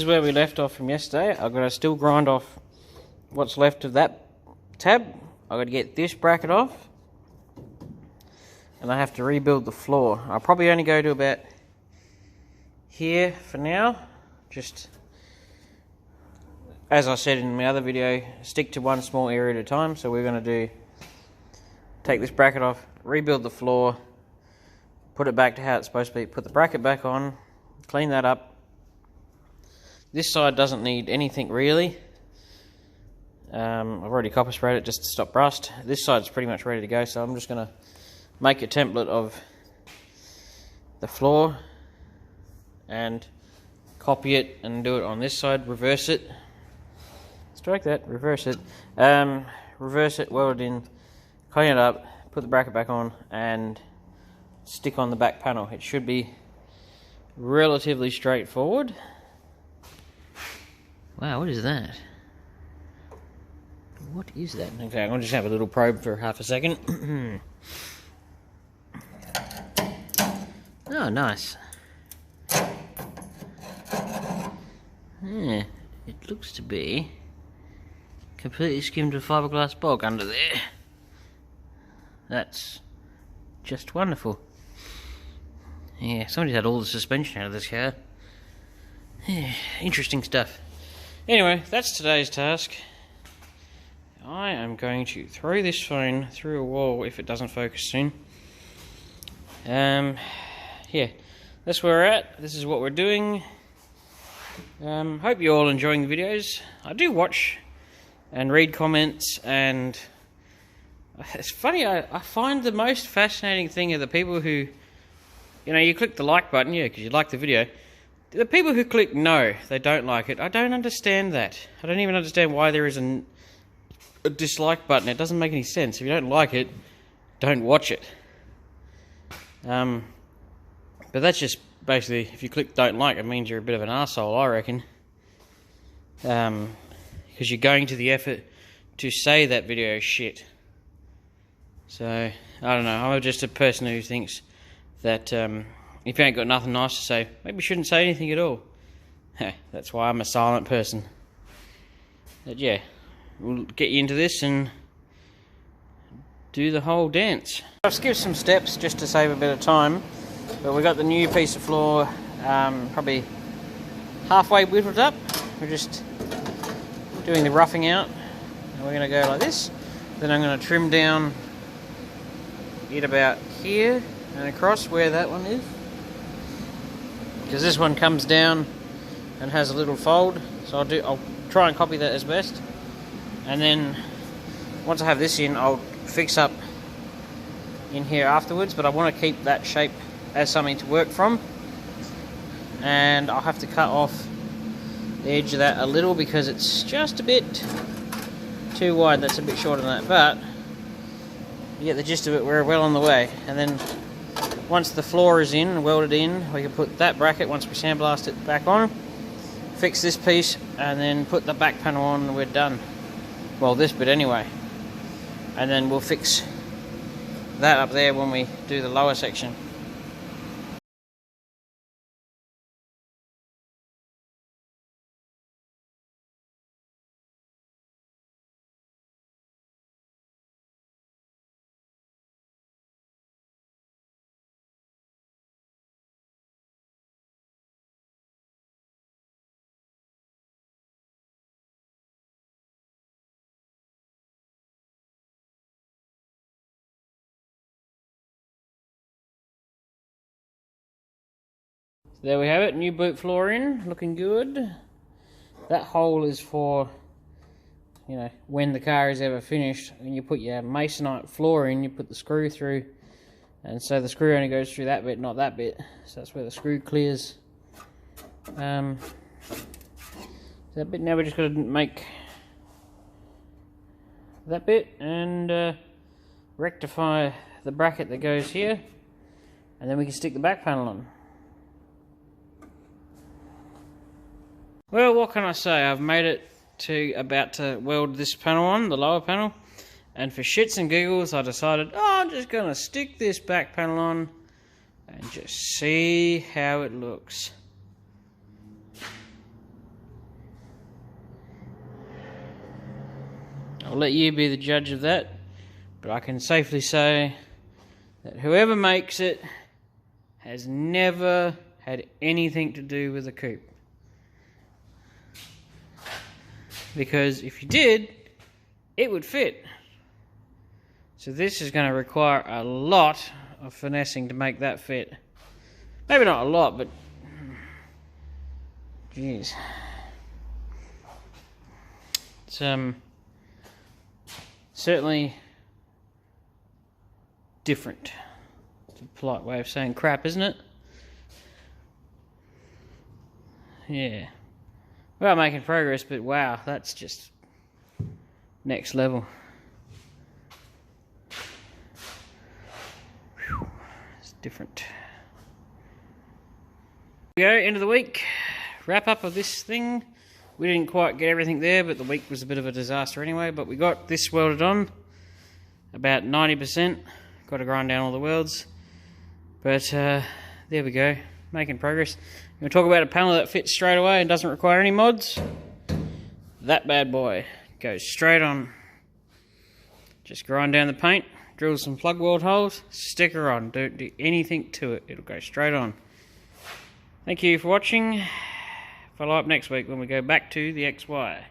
This is where we left off from yesterday. I've got to still grind off what's left of that tab. I've got to get this bracket off, and I have to rebuild the floor. I'll probably only go to about here for now. Just as I said in my other video, stick to one small area at a time. So we're going to take this bracket off, rebuild the floor, put it back to how it's supposed to be, put the bracket back on, clean that up. This side doesn't need anything really. I've already copper sprayed it just to stop rust. This side's pretty much ready to go, so I'm just going to make a template of the floor and copy it and do it on this side, reverse it. Strike that, reverse it. Reverse it, weld it in, clean it up, put the bracket back on, and stick on the back panel. It should be relatively straightforward. Wow, what is that? What is that? Okay, I'm going to just have a little probe for half a second. Oh, nice. Yeah, it looks to be completely skimmed with fiberglass bog under there. That's just wonderful. Yeah, somebody's had all the suspension out of this car. Yeah, interesting stuff. Anyway, that's today's task. I am going to throw this phone through a wall if it doesn't focus soon. Yeah, that's where we're at. This is what we're doing. Hope you're all enjoying the videos. I do watch and read comments, and it's funny, I find the most fascinating thing are the people who, you know, you click the like button, yeah, because you like the video. The people who click no, they don't like it. I don't understand that. I don't even understand why there is a dislike button. It doesn't make any sense. If you don't like it, don't watch it. But that's just basically, if you click don't like, it means you're a bit of an arsehole, I reckon. Because you're going to the effort to say that video is shit. So, I don't know. I'm just a person who thinks that if you ain't got nothing nice to say, maybe you shouldn't say anything at all. That's why I'm a silent person. But yeah, we'll get you into this and do the whole dance. I've skipped some steps just to save a bit of time, but we got the new piece of floor probably halfway whittled up. We're just doing the roughing out, and we're going to go like this. Then I'm going to trim down it about here and across where that one is, because this one comes down and has a little fold, so I'll try and copy that as best. And then once I have this in, I'll fix up in here afterwards, but I want to keep that shape as something to work from, and I'll have to cut off the edge of that a little because it's just a bit too wide. That's a bit shorter than that, but you get the gist of it. We're well on the way. And then once the floor is in and welded in, we can put that bracket, once we sandblast it, back on, fix this piece, and then put the back panel on, and we're done. Well, this bit anyway. And then we'll fix that up there when we do the lower section. There we have it, new boot floor in, looking good. That hole is for, you know, when the car is ever finished, and you put your masonite floor in, you put the screw through, and so the screw only goes through that bit, not that bit. So that's where the screw clears. That bit, now we're just going to make that bit and rectify the bracket that goes here, and then we can stick the back panel on. Well, what can I say? I've made it to about to weld this panel on, the lower panel, and for shits and giggles I decided, I'm just going to stick this back panel on and just see how it looks. I'll let you be the judge of that, but I can safely say that whoever makes it has never had anything to do with the coupe. Because if you did, it would fit. So this is going to require a lot of finessing to make that fit. Maybe not a lot, but jeez. It's certainly different. It's a polite way of saying crap, isn't it? Yeah. We are making progress, but wow, that's just next level. Whew, it's different. Here we go, end of the week. Wrap up of this thing. We didn't quite get everything there, but the week was a bit of a disaster anyway. But we got this welded on, about 90%. Got to grind down all the welds. But there we go, making progress. You want to talk about a panel that fits straight away and doesn't require any mods? That bad boy goes straight on. Just grind down the paint, drill some plug weld holes, stick her on. Don't do anything to it, it'll go straight on. Thank you for watching. Follow up next week when we go back to the XY.